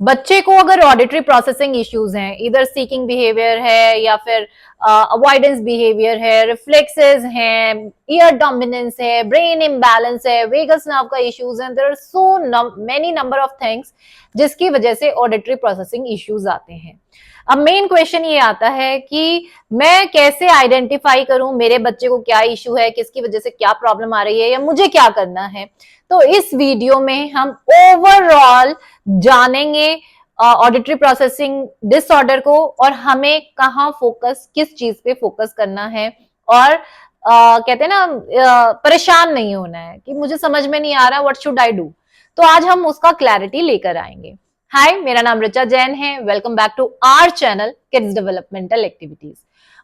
बच्चे को अगर ऑडिटरी प्रोसेसिंग इश्यूज हैं, इधर सीकिंग बिहेवियर है या फिर अवॉइडेंस बिहेवियर है, रिफ्लेक्सेस हैं, ईयर डोमिनेंस है, ब्रेन इम्बैलेंस है, वेगस नर्व का इश्यूज है, there are so many number of things जिसकी वजह से ऑडिटरी प्रोसेसिंग इश्यूज आते हैं। अब मेन क्वेश्चन ये आता है कि मैं कैसे आइडेंटिफाई करूं मेरे बच्चे को क्या इश्यू है, किसकी वजह से क्या प्रॉब्लम आ रही है, या मुझे क्या करना है। तो इस वीडियो में हम ओवरऑल जानेंगे ऑडिटरी प्रोसेसिंग डिसऑर्डर को, और हमें कहाँ फोकस, किस चीज पे फोकस करना है, और कहते हैं ना परेशान नहीं होना है कि मुझे समझ में नहीं आ रहा, व्हाट शुड आई डू। तो आज हम उसका क्लैरिटी लेकर आएंगे। हाय, मेरा नाम ऋचा जैन है। Welcome back to our channel kids developmental activities.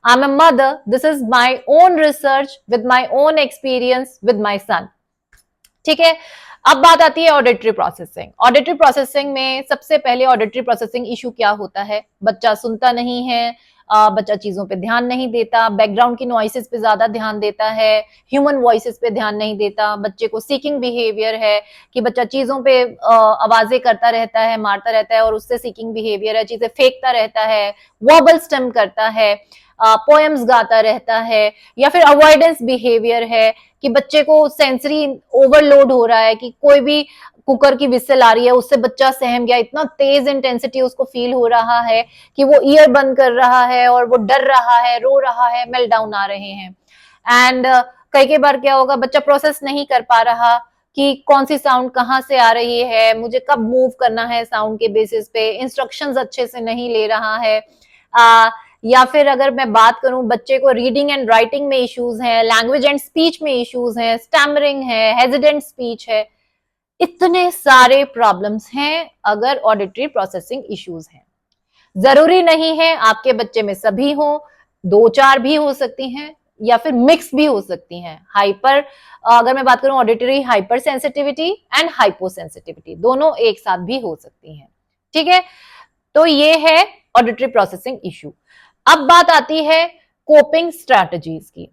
I am a mother, this is my own research with my own experience with my son. ठीक है, अब बात आती है ऑडिटरी प्रोसेसिंग। ऑडिटरी प्रोसेसिंग में सबसे पहले ऑडिटरी प्रोसेसिंग इशू क्या होता है? बच्चा सुनता नहीं है, बच्चा चीजों पे ध्यान नहीं देता, बैकग्राउंड की नॉइसेस पे ज्यादा ध्यान देता है, ह्यूमन वॉइसेस पे ध्यान नहीं देता, बच्चे को सीकिंग बिहेवियर है कि बच्चा चीजों पे आवाजें करता रहता है, मारता रहता है, और उससे सीकिंग बिहेवियर है, चीजें फेंकता रहता है, वर्बल स्टेम करता है, पोएम्स गाता रहता है, या फिर अवॉइडेंस बिहेवियर है कि बच्चे को सेंसरी ओवरलोड हो रहा है कि कोई भी कुकर की विसल आ रही है उससे बच्चा सहम गया, इतना तेज इंटेंसिटी उसको फील हो रहा है कि वो ईयर बंद कर रहा है और वो डर रहा है, रो रहा है, मेल्ट डाउन आ रहे हैं। एंड कई बार क्या होगा, बच्चा प्रोसेस नहीं कर पा रहा कि कौन सी साउंड कहाँ से आ रही है, मुझे कब मूव करना है साउंड के बेसिस पे, इंस्ट्रक्शंस अच्छे से नहीं ले रहा है। या फिर अगर मैं बात करूं, बच्चे को रीडिंग एंड राइटिंग में इश्यूज हैं, लैंग्वेज एंड स्पीच में इश्यूज हैं, स्टैमरिंग है, हेजिडेंट स्पीच है, इतने सारे प्रॉब्लम्स हैं अगर ऑडिटरी प्रोसेसिंग इश्यूज हैं। जरूरी नहीं है आपके बच्चे में सभी हो, दो चार भी हो सकती हैं, या फिर मिक्स भी हो सकती हैं। हाइपर, अगर मैं बात करूं auditory hyper sensitivity and hypo sensitivity, दोनों एक साथ भी हो सकती हैं। ठीक है, तो ये है ऑडिटरी प्रोसेसिंग इश्यू। अब बात आती है कोपिंग स्ट्रैटेजीज की।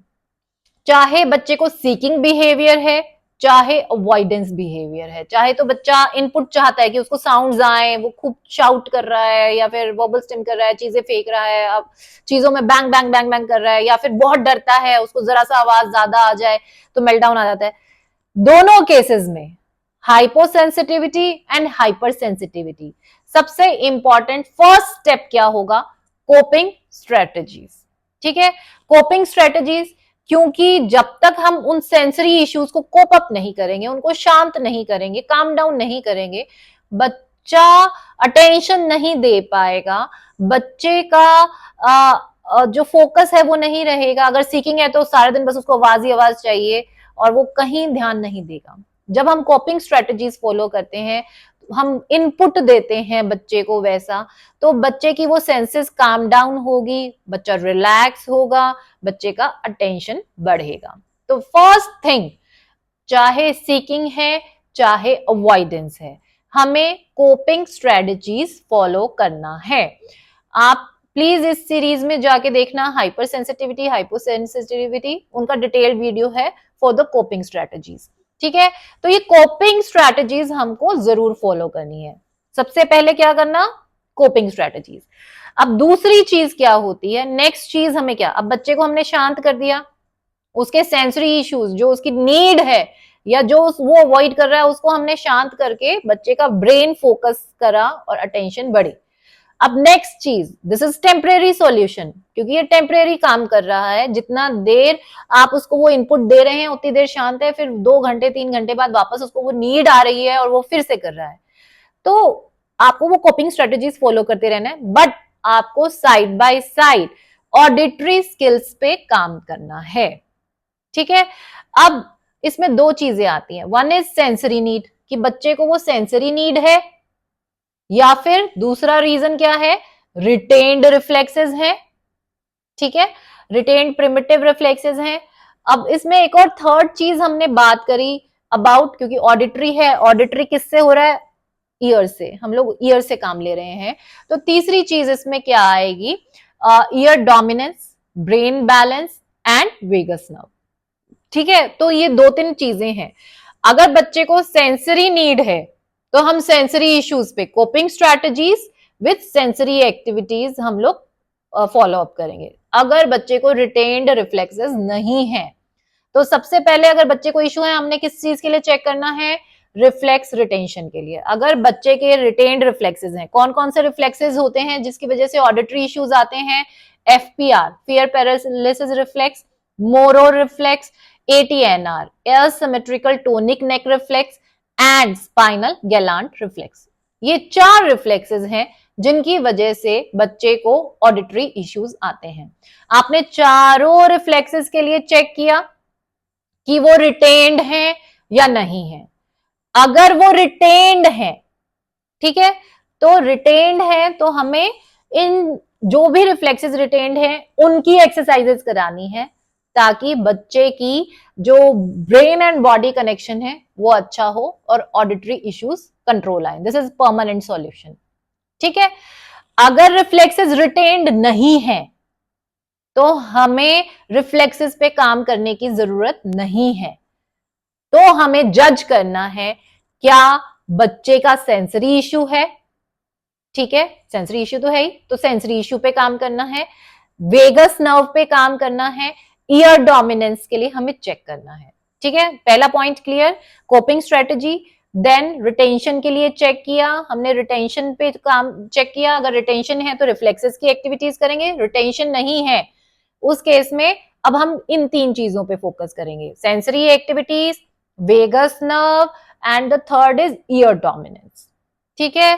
चाहे बच्चे को सीकिंग बिहेवियर है, चाहे अवॉइडेंस बिहेवियर है, चाहे तो बच्चा इनपुट चाहता है कि उसको साउंड्स आए, वो खूब शाउट कर रहा है या फिर वर्बल स्टिम कर रहा है, चीजें फेंक रहा है, अब चीजों में बैंग बैंग बैंग बैंग कर रहा है, या फिर बहुत डरता है, उसको जरा सा आवाज ज्यादा आ जाए तो मेल्टडाउन आ जाता है। दोनों केसेस में हाइपोसेंसिटिविटी एंड हाइपर सेंसिटिविटी, सबसे इंपॉर्टेंट फर्स्ट स्टेप क्या होगा? Coping strategies. ठीक है, कोपिंग स्ट्रेटजीज, क्योंकि जब तक हम उन सेंसरी इश्यूज को कोप अप नहीं करेंगे, उनको शांत नहीं करेंगे, काम डाउन नहीं करेंगे, बच्चा अटेंशन नहीं दे पाएगा, बच्चे का जो फोकस है वो नहीं रहेगा। अगर सीकिंग है तो सारे दिन बस उसको आवाज ही आवाज चाहिए और वो कहीं ध्यान नहीं देगा। जब हम कोपिंग स्ट्रेटजीज फॉलो करते हैं, हम इनपुट देते हैं बच्चे को वैसा, तो बच्चे की वो सेंसेस काम डाउन होगी, बच्चा रिलैक्स होगा, बच्चे का अटेंशन बढ़ेगा। तो फर्स्ट थिंग, चाहे सीकिंग है चाहे अवॉइडेंस है, हमें कोपिंग स्ट्रेटजीज फॉलो करना है। आप प्लीज इस सीरीज में जाके देखना, हाइपर सेंसिटिविटी हाइपो सेंसिटिविटी, उनका डिटेल्ड वीडियो है फॉर द कोपिंग स्ट्रेटजीज। ठीक है, तो ये कोपिंग स्ट्रेटजीज हमको जरूर फॉलो करनी है। सबसे पहले क्या करना? Coping strategies. अब दूसरी चीज क्या होती है? नेक्स्ट चीज हमें क्या, अब बच्चे को हमने शांत कर दिया, उसके सेंसरी इश्यूज जो उसकी नीड है या जो वो अवॉइड कर रहा है उसको हमने शांत करके बच्चे का ब्रेन फोकस करा और अटेंशन बढ़ी। अब नेक्स्ट चीज, दिस इज टेम्परेरी सॉल्यूशन, क्योंकि ये टेम्परेरी काम कर रहा है। जितना देर आप उसको वो इनपुट दे रहे हैं उतनी देर शांत है, फिर 2 घंटे 3 घंटे बाद वापस उसको वो नीड आ रही है और वो फिर से कर रहा है। तो आपको वो कोपिंग स्ट्रेटेजीज फॉलो करते रहना है, बट आपको side by side auditory skills पे काम करना है। ठीक है, अब इसमें दो चीजें आती हैं। वन इज सेंसरी नीड, कि बच्चे को वो सेंसरी नीड है, या फिर दूसरा रीजन क्या है? रिटेन्ड रिफ्लेक्सेस हैं। ठीक है, रिटेन्ड प्रिमिटिव रिफ्लेक्सेस हैं। अब इसमें एक और थर्ड चीज हमने बात करी अबाउट, क्योंकि ऑडिटरी है, ऑडिटरी किससे हो रहा है? ईयर से, हम लोग ईयर से काम ले रहे हैं। तो तीसरी चीज इसमें क्या आएगी? Ear dominance, brain balance and vagus nerve. ठीक है, तो ये 2-3 चीजें हैं। अगर बच्चे को सेंसरी नीड है तो हम सेंसरी इश्यूज पे coping strategies with sensory activities हम लोग फॉलो अप करेंगे। अगर बच्चे को रिटेन्ड रिफ्लेक्सेस नहीं है तो सबसे पहले अगर बच्चे को इश्यू है, हमने किस चीज के लिए चेक करना है, रिफ्लेक्स रिटेंशन के लिए। अगर बच्चे के रिटेन्ड रिफ्लेक्सेस हैं, कौन कौन से रिफ्लेक्सेस होते हैं जिसकी वजह से ऑडिटरी इश्यूज आते हैं, FPR fear paralysis reflex, Moro reflex, ATNR asymmetrical tonic neck reflex and spinal Gallant reflex. ये 4 रिफ्लेक्सेस हैं जिनकी वजह से बच्चे को ऑडिटरी इश्यूज आते हैं। आपने चारों रिफ्लेक्सेस के लिए चेक किया कि वो रिटेन्ड है या नहीं है। अगर वो रिटेन्ड है, ठीक है, तो रिटेन्ड है तो हमें इन जो भी रिफ्लेक्सेस रिटेन्ड है उनकी एक्सरसाइजेस करानी है ताकि बच्चे की जो ब्रेन एंड बॉडी कनेक्शन है वो अच्छा हो और ऑडिटरी इश्यूज कंट्रोल आए। This is permanent solution. ठीक है, अगर रिफ्लेक्सेस रिटेन्ड नहीं है तो हमें रिफ्लेक्सेस पे काम करने की जरूरत नहीं है। तो हमें जज करना है क्या बच्चे का सेंसरी इश्यू है, ठीक है, सेंसरी इश्यू तो है ही, तो सेंसरी इश्यू पे काम करना है, वेगस नर्व पे काम करना है, ईयर डोमिनेंस के लिए हमें चेक करना है। ठीक है, पहला point clear, coping strategy. Then retention के लिए चेक किया हमने, रिटेंशन पे काम चेक किया, अगर रिटेंशन है तो रिफ्लेक्सेस की एक्टिविटीज करेंगे, रिटेंशन नहीं है उस केस में अब हम इन 3 चीजों पे फोकस करेंगे, sensory activities, vagus nerve and the third is ear dominance. ठीक है,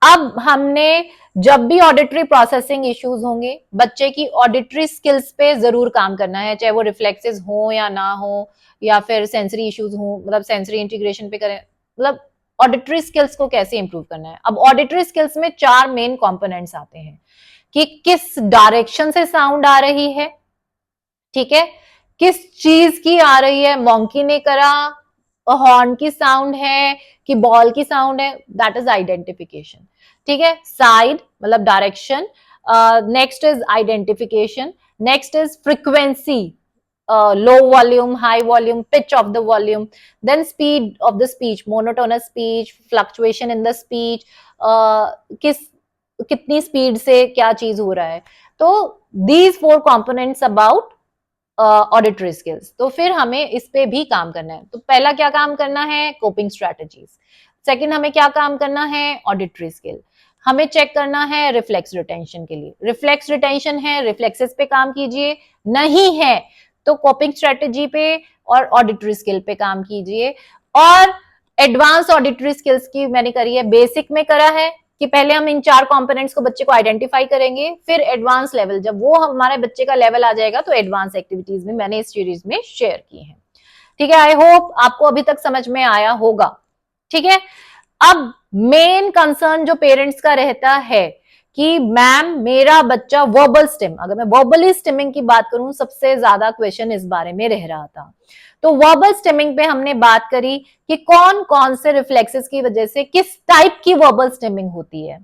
अब हमने जब भी ऑडिटरी प्रोसेसिंग इश्यूज होंगे बच्चे की ऑडिटरी स्किल्स पे जरूर काम करना है, चाहे वो रिफ्लेक्सेस हो या ना हो या फिर सेंसरी इश्यूज हो, मतलब सेंसरी इंटीग्रेशन पे करें, मतलब ऑडिटरी स्किल्स को कैसे इंप्रूव करना है। अब ऑडिटरी स्किल्स में 4 मेन कंपोनेंट्स आते हैं कि किस डायरेक्शन से साउंड आ रही है, ठीक है, किस चीज की आ रही है, मॉन्की ने करा, हॉर्न की साउंड है कि बॉल की साउंड है, दैट इज आइडेंटिफिकेशन। ठीक है, साइड मतलब direction, next is identification, next is frequency, low volume, high volume, pitch of the volume, then speed of the speech, monotonous speech, fluctuation in the speech, कितनी speed से क्या चीज हो रहा है। तो these 4 components about auditory skills. तो फिर हमें इस पे भी काम करना है। तो पहला क्या काम करना है, कोपिंग स्ट्रैटेजीज। सेकंड हमें क्या काम करना है, ऑडिटरी स्किल। हमें चेक करना है रिफ्लेक्स रिटेंशन के लिए, रिफ्लेक्स रिटेंशन है रिफ्लेक्सेस पे काम कीजिए, नहीं है तो कोपिंग स्ट्रेटेजी पे और ऑडिटरी स्किल पे काम कीजिए। और एडवांस ऑडिटरी स्किल्स की मैंने करी है, बेसिक में करा है कि पहले हम इन 4 कंपोनेंट्स को बच्चे को आइडेंटिफाई करेंगे, फिर एडवांस लेवल, जब वो हमारे बच्चे का लेवल आ जाएगा तो एडवांस एक्टिविटीज में मैंने इस सीरीज में शेयर की है। ठीक है, आई होप आपको अभी तक समझ में आया होगा। ठीक है, अब मेन कंसर्न जो पेरेंट्स का रहता है कि मैम मेरा बच्चा वर्बल स्टिम, अगर मैं वर्बली स्टिमिंग की बात करूं सबसे ज्यादा क्वेश्चन इस बारे में रह रहा था। तो वर्बल स्टिमिंग पे हमने बात करी कि कौन कौन से रिफ्लेक्सेस की वजह से किस टाइप की वर्बल स्टिमिंग होती है,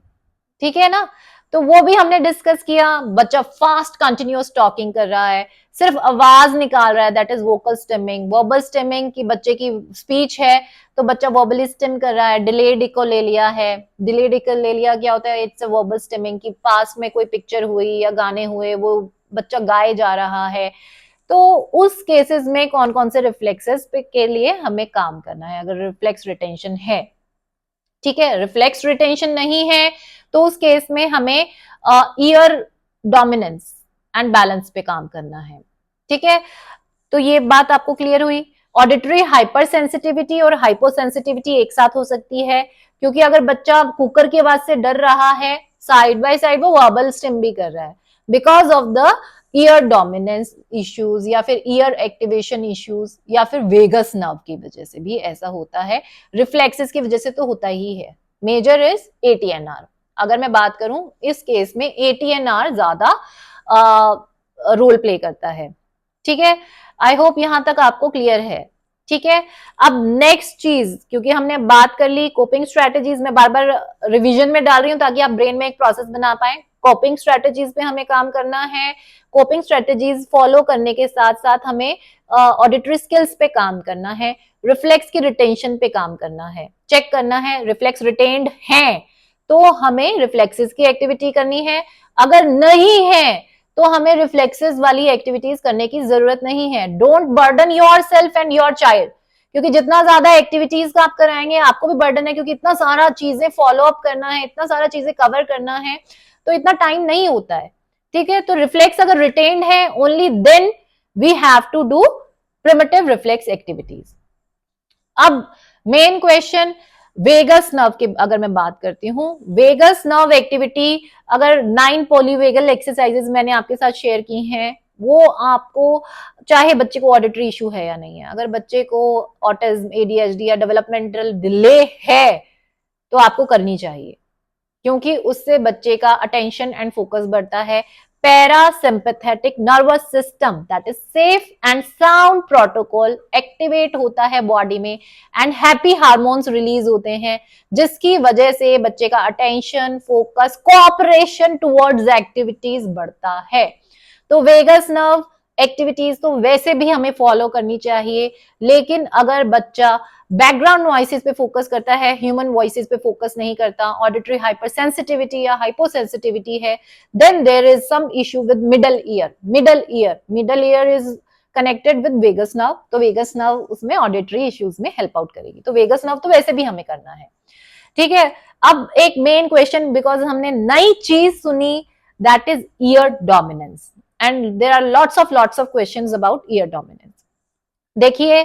ठीक है ना, तो वो भी हमने डिस्कस किया। बच्चा फास्ट कंटिन्यूअस टॉकिंग कर रहा है, सिर्फ आवाज निकाल रहा है, that is vocal stimming. Verbal stimming की बच्चे की स्पीच है तो बच्चा वर्बली स्टिम कर रहा है, डिलेड इको ले लिया है। डिलेड इको ले लिया क्या होता है, इट्स अ वर्बल स्टिमिंग की पास में कोई पिक्चर हुई या गाने हुए, वो बच्चा गाए जा रहा है। तो उस केसेस में कौन कौन से रिफ्लेक्सेस के लिए हमें काम करना है, अगर रिफ्लेक्स रिटेंशन है। ठीक है, रिफ्लेक्स रिटेंशन नहीं है तो उस केस में हमें ईयर डोमिनेंस एंड बैलेंस पे काम करना है। ठीक है, तो ये बात आपको क्लियर हुई। ऑडिटरी हाइपर सेंसिटिविटी और हाइपोसेंसिटिविटी एक साथ हो सकती है, क्योंकि अगर बच्चा कुकर की आवाज से डर रहा है, साइड बाय साइड वो वर्बल स्टिम भी कर रहा है, because of the year dominance issues या फिर ईयर एक्टिवेशन इश्यूज या फिर वेगस नर्व की वजह से भी ऐसा होता है। रिफ्लेक्सेस की वजह से तो होता ही है। Major is ATNR। अगर मैं बात करूं इस केस में ATNR ज्यादा रोल प्ले करता है। ठीक है, आई होप यहां तक आपको क्लियर है। ठीक है, अब नेक्स्ट चीज, क्योंकि हमने बात कर ली कोपिंग स्ट्रेटेजीज, में बार बार रिवीजन में डाल रही हूं ताकि आप ब्रेन में एक प्रोसेस बना पाए। कोपिंग स्ट्रेटेजीज पे हमें काम करना है। कोपिंग स्ट्रेटेजीज फॉलो करने के साथ साथ हमें ऑडिटरी स्किल्स पे काम करना है। रिफ्लेक्स की रिटेंशन पे काम करना है, चेक करना है रिफ्लेक्स रिटेन्ड हैं तो हमें रिफ्लेक्सेस की एक्टिविटी करनी है, अगर नहीं है तो हमें रिफ्लेक्सेस वाली एक्टिविटीज करने की जरूरत नहीं है। Don't burden your self and your child, क्योंकि जितना ज्यादा एक्टिविटीज का आप कराएंगे आपको भी बर्डन है, क्योंकि इतना सारा चीजें फॉलो अप करना है, इतना सारा चीजें कवर करना है, तो इतना टाइम नहीं होता है। ठीक है, तो रिफ्लेक्स अगर रिटेन्ड है only then we have to do primitive reflex activities. अब मेन क्वेश्चन वेगस नर्व की अगर मैं बात करती हूँ, वेगस नर्व एक्टिविटी, अगर 9 पॉलीवेगल एक्सरसाइजेस मैंने आपके साथ शेयर की हैं, वो आपको चाहे बच्चे को ऑडिटरी इशू है या नहीं है, अगर बच्चे को ऑटिज्म, एडीएचडी या डेवलपमेंटल डिले है तो आपको करनी चाहिए, क्योंकि उससे बच्चे का अटेंशन एंड फोकस बढ़ता है। Parasympathetic nervous system that is safe and sound protocol activate होता है बॉडी में एंड हैप्पी हार्मोन्स रिलीज होते हैं, जिसकी वजह से बच्चे का attention, focus, cooperation towards activities बढ़ता है। तो वेगस नर्व एक्टिविटीज तो वैसे भी हमें फॉलो करनी चाहिए, लेकिन अगर बच्चा बैकग्राउंड नॉइसेस पे फोकस करता है, ह्यूमन वॉइसेस पे फोकस नहीं करता, ऑडिटरी हाइपरसेंसिटिविटी या हाइपोसेंसिटिविटी है, then there is some issue with middle ear. Middle ear is connected with vagus nerve, तो वेगस नर्व उसमें ऑडिटरी इश्यूज में हेल्प आउट करेगी, तो वेगस नर्व तो वैसे भी हमें करना है। ठीक है, अब एक मेन क्वेश्चन, बिकॉज हमने नई चीज सुनी, that is ear dominance, and there are lots of questions about ear dominance. देखिए,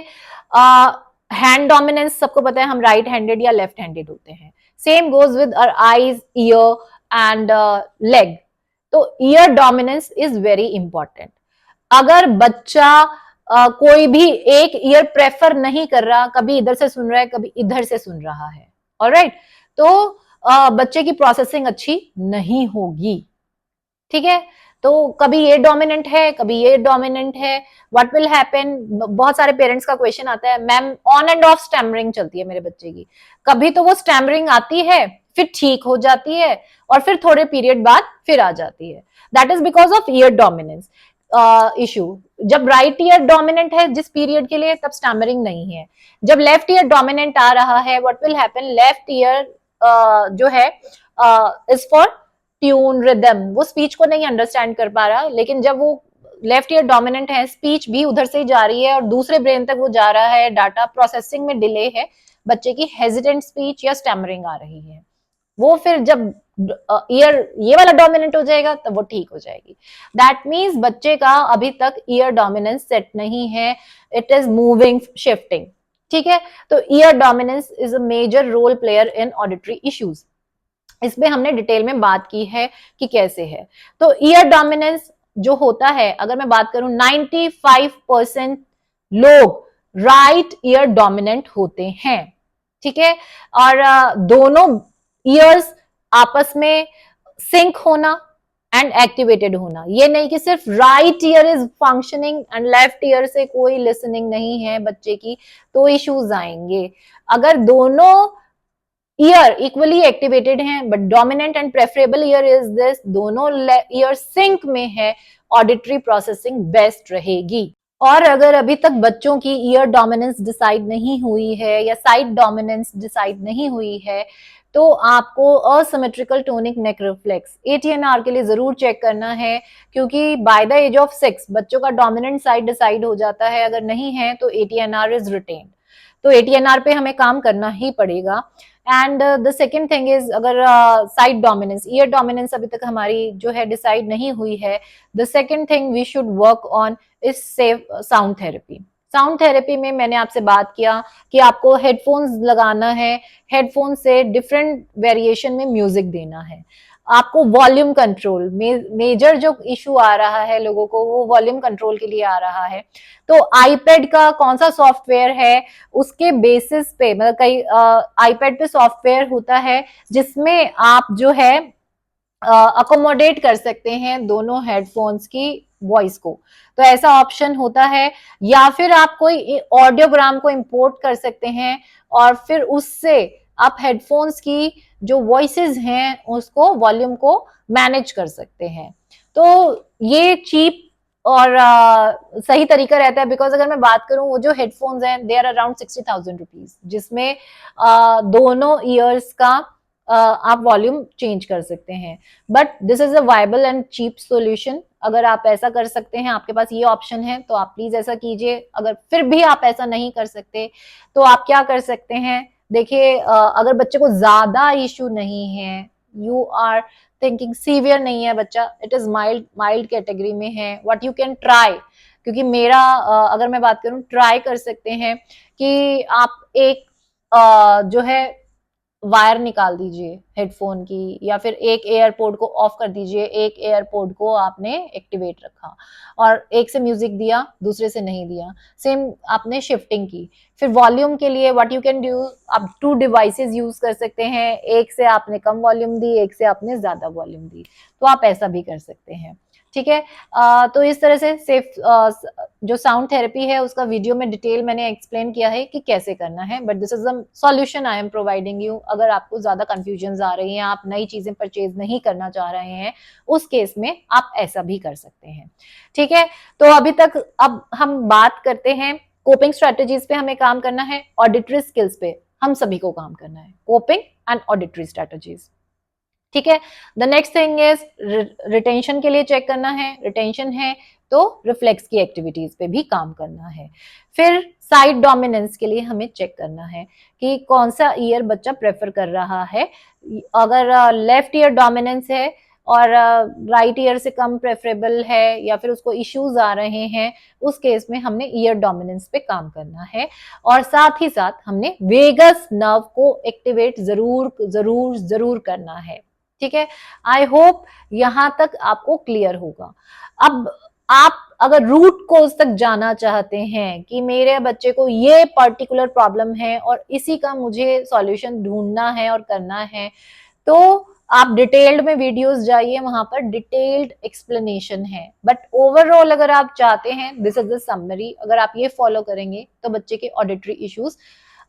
हैंड डोमिनेंस सबको पता है, हम राइट हैंडेड या लेफ्ट हैंडेड होते हैं। Same goes with our eyes, ear and leg. तो ear dominance is very important. अगर बच्चा कोई भी एक ईयर प्रेफर नहीं कर रहा, कभी इधर से सुन रहा है, कभी इधर से सुन रहा है, ऑलराइट, तो बच्चे की प्रोसेसिंग अच्छी नहीं होगी। ठीक है, तो कभी ये डोमिनेंट है, कभी ये डोमिनेंट है, व्हाट विल हैपन। बहुत सारे पेरेंट्स का क्वेश्चन आता है, ma'am on end of stammering चलती है मेरे बच्चे की, कभी तो वो स्टैमरिंग आती है, फिर ठीक हो जाती है, और फिर थोड़े पीरियड बाद फिर आ जाती है। That is because of year dominance issue. जब राइट ईयर डोमिनेंट है जिस पीरियड के लिए, तब स्टैमरिंग नहीं है। जब लेफ्ट ईयर डोमिनेंट आ रहा है, what will happen, left ear जो है इज फॉर ट्यून, रिदम, वो स्पीच को नहीं अंडरस्टैंड कर पा रहा, लेकिन जब वो लेफ्ट ईयर डोमिनेंट है, स्पीच भी उधर से ही जा रही है और दूसरे ब्रेन तक वो जा रहा है, डाटा प्रोसेसिंग में डिले है, बच्चे की हेजिटेंट स्पीच या स्टैमरिंग आ रही है, वो फिर जब ईयर ये वाला डोमिनेंट हो जाएगा तब वो ठीक हो जाएगी। दैट मीन्स बच्चे का अभी तक ईयर डोमिनेंस सेट नहीं है, इट इज मूविंग, शिफ्टिंग। ठीक है, तो ear dominance is a major role player in auditory issues. इसमें हमने डिटेल में बात की है कि कैसे है। तो ईयर डोमिनेंस जो होता है, अगर मैं बात करूं, 95% लोग राइट ईयर डोमिनेंट होते हैं। ठीक है, और दोनों ईयर्स आपस में सिंक होना एंड एक्टिवेटेड होना, ये नहीं कि सिर्फ right year is functioning and left ear से कोई लिसनिंग नहीं है बच्चे की, तो इश्यूज आएंगे। अगर दोनों ईयर इक्वली एक्टिवेटेड हैं, but dominant and preferable year is this, दोनों ईयर सिंक में है, ऑडिटरी प्रोसेसिंग बेस्ट रहेगी। और अगर अभी तक बच्चों की ईयर डोमिनेंस डिसाइड नहीं हुई है या साइड डोमिनेंस डिसाइड नहीं हुई है, तो आपको असिमेट्रिकल टोनिक नेक रिफ्लेक्स एटीएनआर के लिए जरूर चेक करना है, क्योंकि बाय द एज ऑफ 6 बच्चों का डोमिनेंट साइड डिसाइड हो जाता है, अगर नहीं है तो एटीएनआर इज रिटेन्ड, तो एटीएनआर पे हमें काम करना ही पड़ेगा। And the second thing is, अगर साइड डोमिनेंस, ईयर डोमिनेंस अभी तक हमारी जो है डिसाइड नहीं हुई है, the second thing we should work on is safe sound therapy. Sound therapy में मैंने आपसे बात किया कि आपको हेडफोन्स लगाना है, हेडफोन से डिफरेंट वेरिएशन में म्यूजिक देना है, आपको वॉल्यूम कंट्रोल, मेजर जो इशू आ रहा है लोगों को, वो वॉल्यूम कंट्रोल के लिए आ रहा है। तो आईपैड का कौन सा सॉफ्टवेयर है, उसके बेसिस पे, मतलब कई आईपैड पे सॉफ्टवेयर होता है जिसमें आप जो है अकोमोडेट कर सकते हैं दोनों हेडफोन्स की वॉइस को, तो ऐसा ऑप्शन होता है। या फिर आप कोई ऑडियोग्राम को इंपोर्ट कर सकते हैं और फिर उससे आप हेडफोन्स की जो वॉइसेस हैं उसको, वॉल्यूम को मैनेज कर सकते हैं। तो ये चीप और सही तरीका रहता है, बिकॉज अगर मैं बात करूं वो जो हेडफोन्स हैं दे आर अराउंड 60,000 रुपीज, जिसमें दोनों ईयर्स का आप वॉल्यूम चेंज कर सकते हैं। But this is a viable and cheap solution. अगर आप ऐसा कर सकते हैं, आपके पास ये ऑप्शन है, तो आप प्लीज ऐसा कीजिए। अगर फिर भी आप ऐसा नहीं कर सकते तो आप क्या कर सकते हैं, देखिए अगर बच्चे को ज्यादा इश्यू नहीं है, यू आर थिंकिंग सीवियर नहीं है बच्चा, it is mild, mild category में है, व्हाट यू कैन ट्राई, क्योंकि मेरा अगर मैं बात करूं, ट्राई कर सकते हैं कि आप एक जो है वायर निकाल दीजिए हेडफोन की, या फिर एक एयरपोर्ट को ऑफ कर दीजिए, एक एयरपोर्ट को आपने एक्टिवेट रखा और एक से म्यूजिक दिया, दूसरे से नहीं दिया, सेम आपने शिफ्टिंग की। फिर वॉल्यूम के लिए व्हाट यू कैन डू, आप 2 डिवाइसेस यूज कर सकते हैं, एक से आपने कम वॉल्यूम दी, एक से आपने ज्यादा वॉल्यूम दी, तो आप ऐसा भी कर सकते हैं। ठीक है, तो इस तरह से सेफ जो साउंड थेरेपी है उसका वीडियो में डिटेल मैंने एक्सप्लेन किया है कि कैसे करना है, but this is the solution I am providing you. अगर आपको ज्यादा कंफ्यूजन आ रही हैं, आप नई चीजें परचेज नहीं करना चाह रहे हैं, उस केस में आप ऐसा भी कर सकते हैं। ठीक है, तो अभी तक अब हम बात करते हैं कोपिंग स्ट्रेटेजीज पे हमें काम करना है, ऑडिटरी स्किल्स पे हम सभी को काम करना है, कोपिंग एंड ऑडिटरी स्ट्रेटेजीज। ठीक है, the next thing is retention के लिए चेक करना है, रिटेंशन है तो रिफ्लेक्स की एक्टिविटीज पे भी काम करना है। फिर साइड डोमिनेंस के लिए हमें चेक करना है कि कौन सा ईयर बच्चा प्रेफर कर रहा है। अगर लेफ्ट ईयर डोमिनेंस है और राइट ईयर से कम प्रेफरेबल है, या फिर उसको इश्यूज आ रहे हैं, उस केस में हमने ईयर डोमिनेंस पे काम करना है। और साथ ही साथ हमने वेगस नर्व को एक्टिवेट जरूर जरूर जरूर करना है। ठीक है, आई होप यहां तक आपको क्लियर होगा। अब आप अगर रूट कोज तक जाना चाहते हैं कि मेरे बच्चे को ये पर्टिकुलर प्रॉब्लम है और इसी का मुझे सॉल्यूशन ढूंढना है और करना है, तो आप डिटेल्ड में वीडियोस जाइए, वहां पर डिटेल्ड एक्सप्लेनेशन है। बट ओवरऑल अगर आप चाहते हैं, दिस इज द समरी, अगर आप ये फॉलो करेंगे तो बच्चे के ऑडिटरी इश्यूज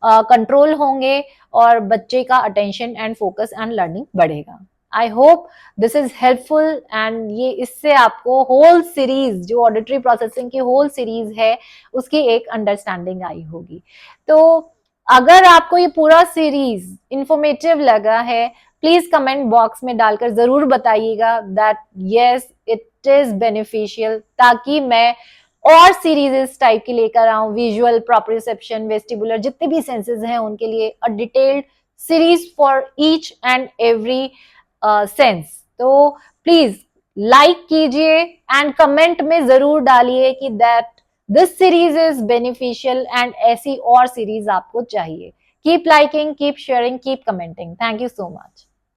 कंट्रोल होंगे और बच्चे का attention and focus and learning बढ़ेगा। I hope this is helpful, and ये इससे आपको होल सीरीज, जो ऑडिटरी प्रोसेसिंग की होल सीरीज है, उसकी एक अंडरस्टैंडिंग आई होगी। तो अगर आपको ये पूरा सीरीज इंफॉर्मेटिव लगा है, प्लीज कमेंट बॉक्स में डालकर जरूर बताइएगा that yes it is beneficial, ताकि मैं और सीरीज इस टाइप की लेकर आऊं, विजुअल, प्रोप्रियोसेप्शन, वेस्टिबुलर, जितने भी सेंसेस हैं उनके लिए a detailed series for each and every sense. तो प्लीज लाइक कीजिए एंड कमेंट में जरूर डालिए कि that this series is beneficial and ऐसी और सीरीज आपको चाहिए। Keep liking, keep sharing, keep commenting. Thank you so much.